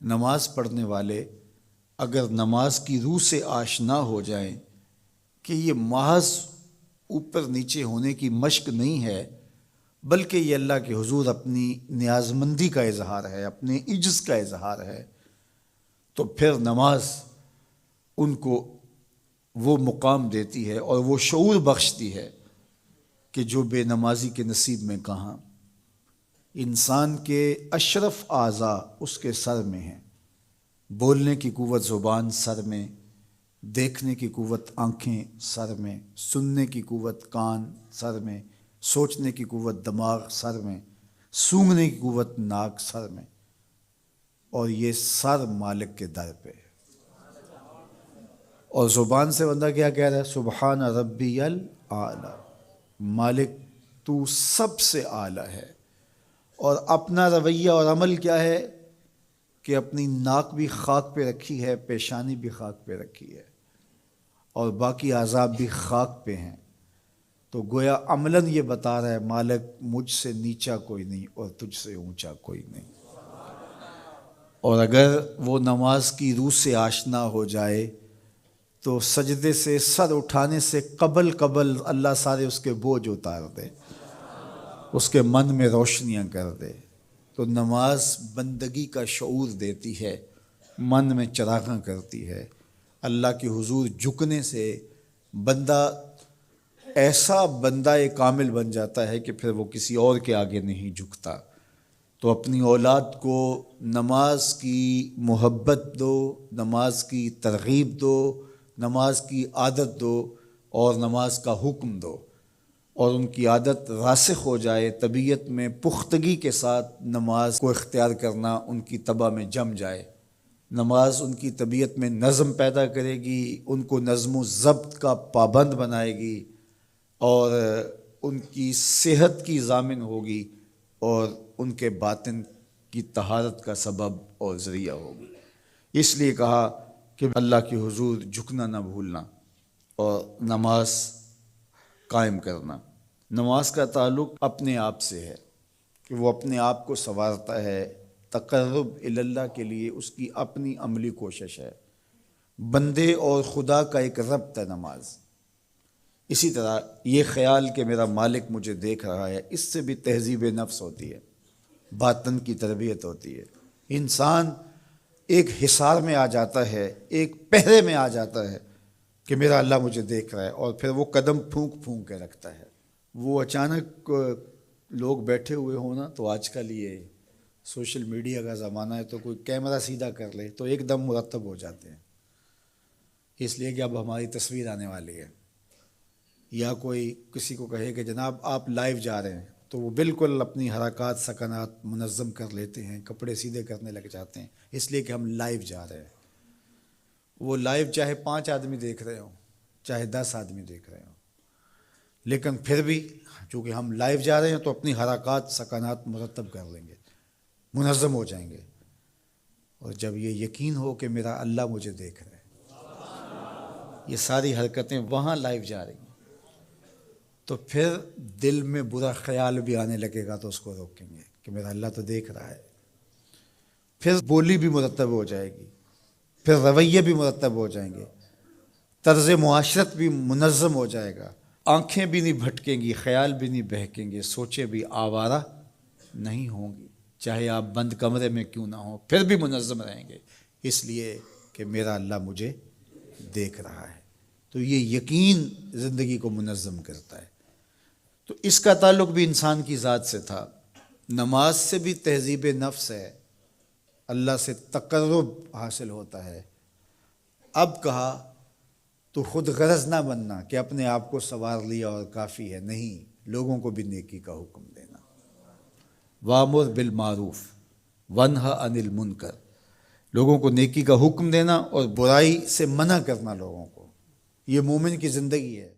نماز پڑھنے والے اگر نماز کی روح سے آشنا ہو جائیں کہ یہ محض اوپر نیچے ہونے کی مشق نہیں ہے، بلکہ یہ اللہ کے حضور اپنی نیازمندی کا اظہار ہے، اپنے عجز کا اظہار ہے، تو پھر نماز ان کو وہ مقام دیتی ہے اور وہ شعور بخشتی ہے کہ جو بے نمازی کے نصیب میں کہاں۔ انسان کے اشرف اعضاء اس کے سر میں ہیں، بولنے کی قوت زبان سر میں، دیکھنے کی قوت آنکھیں سر میں، سننے کی قوت کان سر میں، سوچنے کی قوت دماغ سر میں، سونگھنے کی قوت ناک سر میں، اور یہ سر مالک کے در پہ۔ اور زبان سے بندہ کیا کہہ رہا ہے؟ سبحان ربی الاعلی، مالک تو سب سے اعلیٰ ہے۔ اور اپنا رویہ اور عمل کیا ہے کہ اپنی ناک بھی خاک پہ رکھی ہے، پیشانی بھی خاک پہ رکھی ہے، اور باقی اعضاء بھی خاک پہ ہیں۔ تو گویا عملاً یہ بتا رہا ہے مالک مجھ سے نیچا کوئی نہیں اور تجھ سے اونچا کوئی نہیں۔ اور اگر وہ نماز کی روح سے آشنا ہو جائے تو سجدے سے سر اٹھانے سے قبل اللہ سارے اس کے بوجھ اتار دے، اس کے من میں روشنیاں کر دے۔ تو نماز بندگی کا شعور دیتی ہے، من میں چراغاں کرتی ہے۔ اللہ کے حضور جھکنے سے بندہ ایسا بندہ کامل بن جاتا ہے کہ پھر وہ کسی اور کے آگے نہیں جھکتا۔ تو اپنی اولاد کو نماز کی محبت دو، نماز کی ترغیب دو، نماز کی عادت دو اور نماز کا حکم دو، اور ان کی عادت راسخ ہو جائے، طبیعت میں پختگی کے ساتھ نماز کو اختیار کرنا ان کی طبع میں جم جائے۔ نماز ان کی طبیعت میں نظم پیدا کرے گی، ان کو نظم و ضبط کا پابند بنائے گی، اور ان کی صحت کی ضامن ہوگی، اور ان کے باطن کی طہارت کا سبب اور ذریعہ ہوگی۔ اس لیے کہا کہ اللہ کے حضور جھکنا نہ بھولنا اور نماز قائم کرنا۔ نماز کا تعلق اپنے آپ سے ہے کہ وہ اپنے آپ کو سنوارتا ہے، تقرب اللہ کے لیے اس کی اپنی عملی کوشش ہے۔ بندے اور خدا کا ایک ربط ہے نماز۔ اسی طرح یہ خیال کہ میرا مالک مجھے دیکھ رہا ہے، اس سے بھی تہذیب نفس ہوتی ہے، باطن کی تربیت ہوتی ہے۔ انسان ایک حصار میں آ جاتا ہے، ایک پہرے میں آ جاتا ہے کہ میرا اللہ مجھے دیکھ رہا ہے، اور پھر وہ قدم پھونک پھونک کے رکھتا ہے۔ وہ اچانک لوگ بیٹھے ہوئے ہوں نا، تو آج کل یہ سوشل میڈیا کا زمانہ ہے، تو کوئی کیمرہ سیدھا کر لے تو ایک دم مرتب ہو جاتے ہیں، اس لیے کہ اب ہماری تصویر آنے والی ہے۔ یا کوئی کسی کو کہے کہ جناب آپ لائیو جا رہے ہیں، تو وہ بالکل اپنی حرکات سکنات منظم کر لیتے ہیں، کپڑے سیدھے کرنے لگ جاتے ہیں، اس لیے کہ ہم لائیو جا رہے ہیں۔ وہ لائیو چاہے 5 آدمی دیکھ رہے ہوں، چاہے 10 آدمی دیکھ رہے ہوں، لیکن پھر بھی چونکہ ہم لائیو جا رہے ہیں تو اپنی حرکات سکنات مرتب کر لیں گے، منظم ہو جائیں گے۔ اور جب یہ یقین ہو کہ میرا اللہ مجھے دیکھ رہا ہے، یہ ساری حرکتیں وہاں لائیو جا رہی ہیں، تو پھر دل میں برا خیال بھی آنے لگے گا تو اس کو روکیں گے کہ میرا اللہ تو دیکھ رہا ہے۔ پھر بولی بھی مرتب ہو جائے گی، پھر رویے بھی مرتب ہو جائیں گے، طرز معاشرت بھی منظم ہو جائے گا، آنکھیں بھی نہیں بھٹکیں گی، خیال بھی نہیں بہکیں گے، سوچیں بھی آوارہ نہیں ہوں گی، چاہے آپ بند کمرے میں کیوں نہ ہوں، پھر بھی منظم رہیں گے، اس لیے کہ میرا اللہ مجھے دیکھ رہا ہے۔ تو یہ یقین زندگی کو منظم کرتا ہے۔ تو اس کا تعلق بھی انسان کی ذات سے تھا۔ نماز سے بھی تہذیب نفس ہے، اللہ سے تقرب حاصل ہوتا ہے۔ اب کہا تو خود غرض نہ بننا کہ اپنے آپ کو سنوار لیا اور کافی ہے، نہیں، لوگوں کو بھی نیکی کا حکم دینا۔ وامر بالمعروف ونہا عن المنکر، لوگوں کو نیکی کا حکم دینا اور برائی سے منع کرنا لوگوں کو، یہ مومن کی زندگی ہے۔